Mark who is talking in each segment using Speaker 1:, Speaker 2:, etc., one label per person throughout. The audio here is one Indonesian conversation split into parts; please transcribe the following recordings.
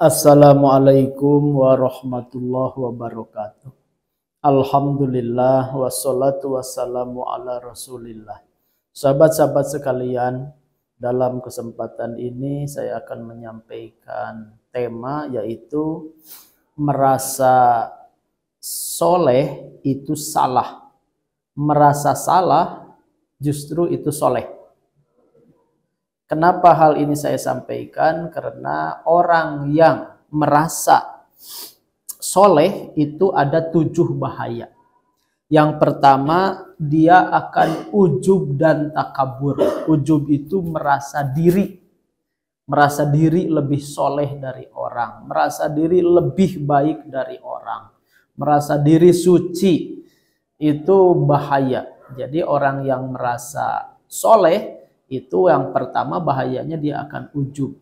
Speaker 1: Assalamualaikum warahmatullahi wabarakatuh. Alhamdulillah wassalatu wassalamu ala rasulillah. Sahabat-sahabat sekalian, dalam kesempatan ini saya akan menyampaikan tema yaitu merasa soleh itu salah. Merasa salah justru itu soleh. Kenapa hal ini saya sampaikan? Karena orang yang merasa soleh itu ada 7 bahaya. Yang pertama, dia akan ujub dan takabur. Ujub itu merasa diri. Merasa diri lebih soleh dari orang. Merasa diri lebih baik dari orang. Merasa diri suci. Itu bahaya. Jadi orang yang merasa soleh, itu yang pertama bahayanya dia akan ujub.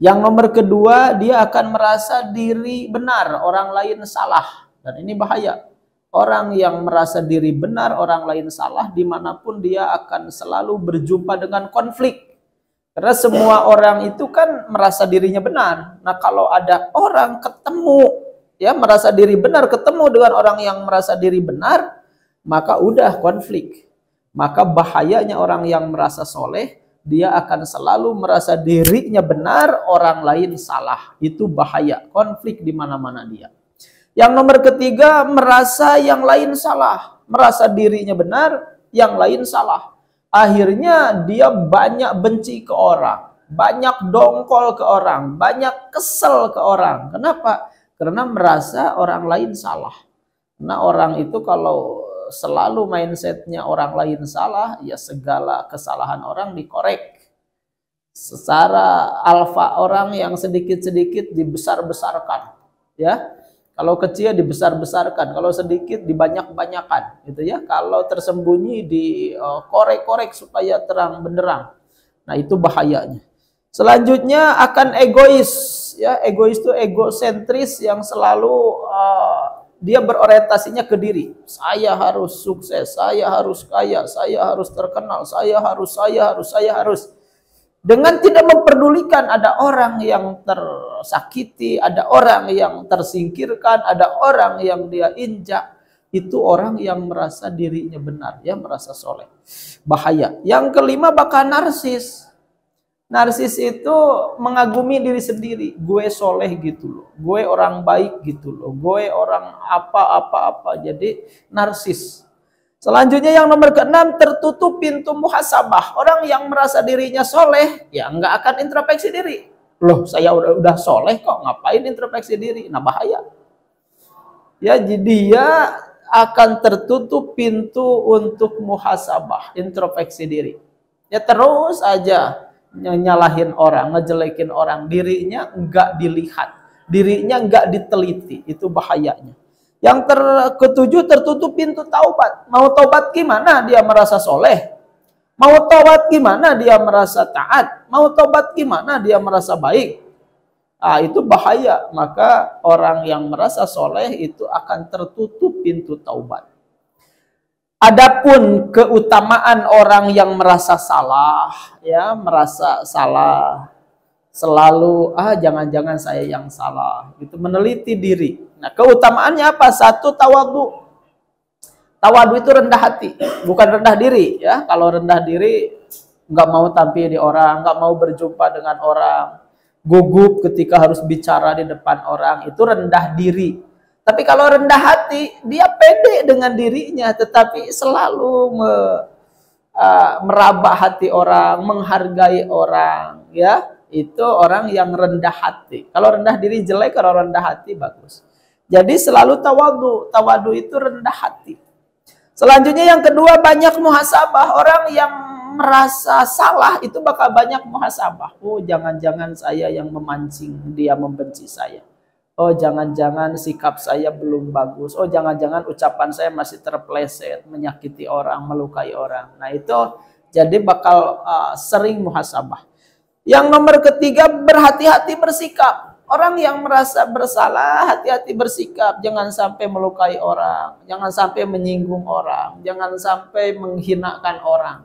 Speaker 1: Yang nomor kedua, dia akan merasa diri benar, orang lain salah. Dan ini bahaya. Orang yang merasa diri benar, orang lain salah, dimanapun dia akan selalu berjumpa dengan konflik. Karena semua orang itu kan merasa dirinya benar. Nah kalau ada orang ketemu, ya merasa diri benar, ketemu dengan orang yang merasa diri benar, maka udah konflik. Maka bahayanya orang yang merasa soleh, dia akan selalu merasa dirinya benar, orang lain salah. Itu bahaya, konflik di mana-mana dia. Yang nomor ketiga, merasa yang lain salah. Merasa dirinya benar, yang lain salah. Akhirnya dia banyak benci ke orang, banyak dongkol ke orang, banyak kesel ke orang. Kenapa? Karena merasa orang lain salah. Nah orang itu kalau selalu mindsetnya orang lain salah, ya segala kesalahan orang dikorek. Secara alfa orang yang sedikit-sedikit dibesar-besarkan, ya. Kalau kecil dibesar-besarkan, kalau sedikit dibanyak-banyakan, gitu ya. Kalau tersembunyi dikorek-korek supaya terang benderang. Nah itu bahayanya. Selanjutnya akan egois, ya. Egois itu egosentris yang selalu dia berorientasinya ke diri. Saya harus sukses, saya harus kaya, saya harus terkenal, saya harus. Dengan tidak memperdulikan ada orang yang tersakiti, ada orang yang tersingkirkan, ada orang yang dia injak. Itu orang yang merasa dirinya benar, ya merasa soleh. Bahaya. Yang kelima bakal narsis. Narsis itu mengagumi diri sendiri. Gue soleh gitu loh. Gue orang baik gitu loh. Gue orang apa. Jadi narsis. Selanjutnya yang nomor keenam, tertutup pintu muhasabah. Orang yang merasa dirinya soleh, ya nggak akan introspeksi diri. Loh saya udah soleh kok, ngapain introspeksi diri? Nah bahaya. Ya jadi dia akan tertutup pintu untuk muhasabah, introspeksi diri. Ya terus aja nyalahin orang, ngejelekin orang, dirinya enggak dilihat, dirinya enggak diteliti, itu bahayanya. Yang ketujuh, tertutup pintu taubat. Mau taubat gimana dia merasa soleh? Mau taubat gimana dia merasa taat? Mau taubat gimana dia merasa baik? Ah itu bahaya. Maka orang yang merasa soleh itu akan tertutup pintu taubat. Adapun keutamaan orang yang merasa salah, ya merasa salah, selalu jangan-jangan saya yang salah, gitu meneliti diri. Nah keutamaannya apa? Satu, tawadu. Tawadu itu rendah hati, bukan rendah diri, ya. Kalau rendah diri nggak mau tampil di orang, nggak mau berjumpa dengan orang, gugup ketika harus bicara di depan orang, itu rendah diri. Tapi kalau rendah hati, dia pede dengan dirinya, tetapi selalu meraba hati orang, menghargai orang, ya. Itu orang yang rendah hati. Kalau rendah diri jelek, kalau rendah hati bagus. Jadi selalu tawadu. Tawadu itu rendah hati. Selanjutnya yang kedua, banyak muhasabah. Orang yang merasa salah itu bakal banyak muhasabah. Oh, jangan-jangan saya yang memancing dia membenci saya. Oh jangan-jangan sikap saya belum bagus. Oh jangan-jangan ucapan saya masih terpleset, menyakiti orang, melukai orang. Nah itu jadi bakal sering muhasabah. Yang nomor ketiga, berhati-hati bersikap. Orang yang merasa bersalah, hati-hati bersikap. Jangan sampai melukai orang, jangan sampai menyinggung orang, jangan sampai menghinakan orang.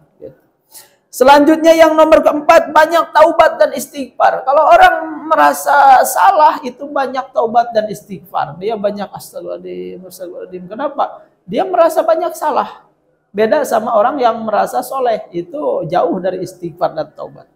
Speaker 1: Selanjutnya yang nomor keempat, banyak taubat dan istighfar. Kalau orang merasa salah itu banyak taubat dan istighfar. Dia banyak astagfirullahaladzim, astagfirullahaladzim. Kenapa? Dia merasa banyak salah. Beda sama orang yang merasa soleh. Itu jauh dari istighfar dan taubat.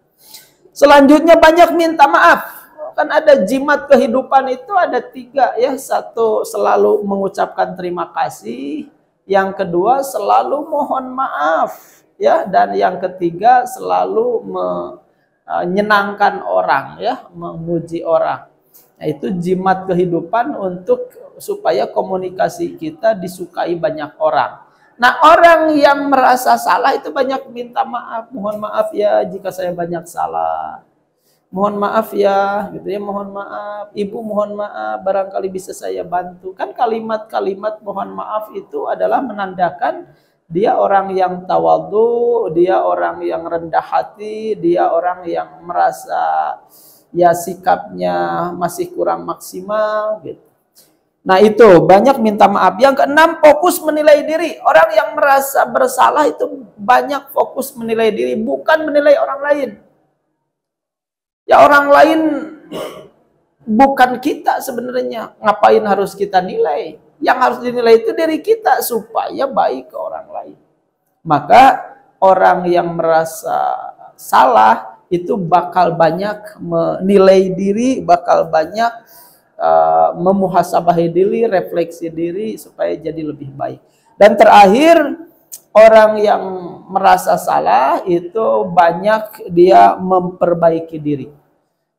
Speaker 1: Selanjutnya banyak minta maaf. Kan ada jimat kehidupan itu ada 3 ya. Satu, selalu mengucapkan terima kasih. Yang kedua, selalu mohon maaf. Ya, dan yang ketiga selalu menyenangkan orang ya, memuji orang. Nah, itu jimat kehidupan untuk supaya komunikasi kita disukai banyak orang. Nah, orang yang merasa salah itu banyak minta maaf, mohon maaf ya jika saya banyak salah. Mohon maaf ya, gitu ya, mohon maaf. Ibu mohon maaf, barangkali bisa saya bantu. Kan kalimat-kalimat mohon maaf itu adalah menandakan dia orang yang tawadhu, dia orang yang rendah hati, dia orang yang merasa ya sikapnya masih kurang maksimal gitu. Nah itu banyak minta maaf. Yang keenam, fokus menilai diri. Orang yang merasa bersalah itu banyak fokus menilai diri, bukan menilai orang lain. Ya orang lain bukan kita sebenarnya. Ngapain harus kita nilai? Yang harus dinilai itu diri kita supaya baik ke orang lain. Maka orang yang merasa salah itu bakal banyak menilai diri, bakal banyak memuhasabahi diri, refleksi diri supaya jadi lebih baik. Dan terakhir, orang yang merasa salah itu banyak dia memperbaiki diri.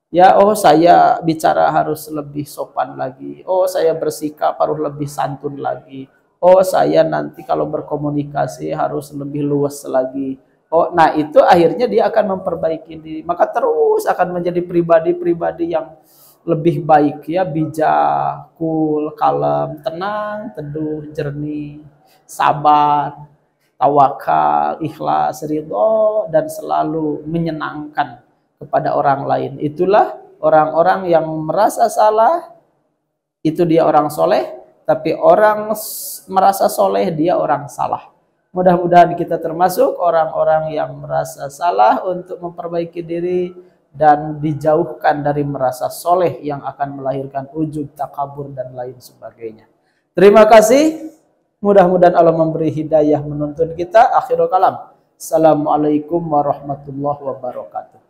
Speaker 1: Ya, oh saya bicara harus lebih sopan lagi. Oh saya bersikap harus lebih santun lagi. Oh saya nanti kalau berkomunikasi harus lebih luas lagi. Oh, nah itu akhirnya dia akan memperbaiki diri. Maka terus akan menjadi pribadi-pribadi yang lebih baik ya, bijak, cool, kalem, tenang, teduh, jernih, sabar, tawakal, ikhlas, ridho, dan selalu menyenangkan kepada orang lain. Itulah orang-orang yang merasa salah, itu dia orang soleh, tapi orang merasa soleh, dia orang salah. Mudah-mudahan kita termasuk orang-orang yang merasa salah untuk memperbaiki diri dan dijauhkan dari merasa soleh yang akan melahirkan ujub, takabur, dan lain sebagainya. Terima kasih. Mudah-mudahan Allah memberi hidayah menuntun kita. Akhirul kalam. Assalamualaikum warahmatullahi wabarakatuh.